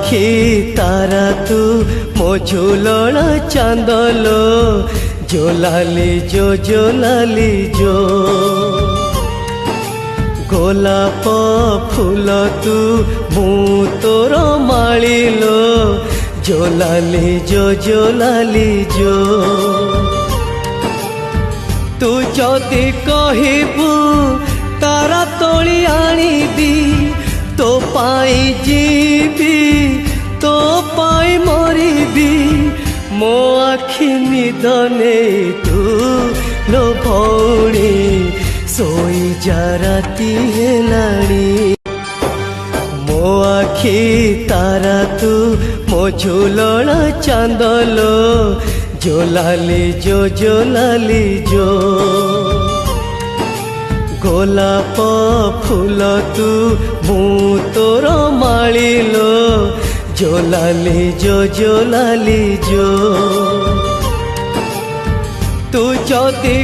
आखी तारा तू मो झूलना चांदलो जो लाली जो गोलाप फूल तू मु तोर मालिलो जो लाली जो तू जदि कहबू तारा तोली आनिबी तो पाई जीवी तो पाई मरिबी मो आखि निद नहीं तू लो भौणी सोई जा राती हेलाणी मो आखि तारा तू मो झूलना चांदलो जो लाली जो गोलाप फूल तू मु तोर मालिलो जो लाली जो तू जदि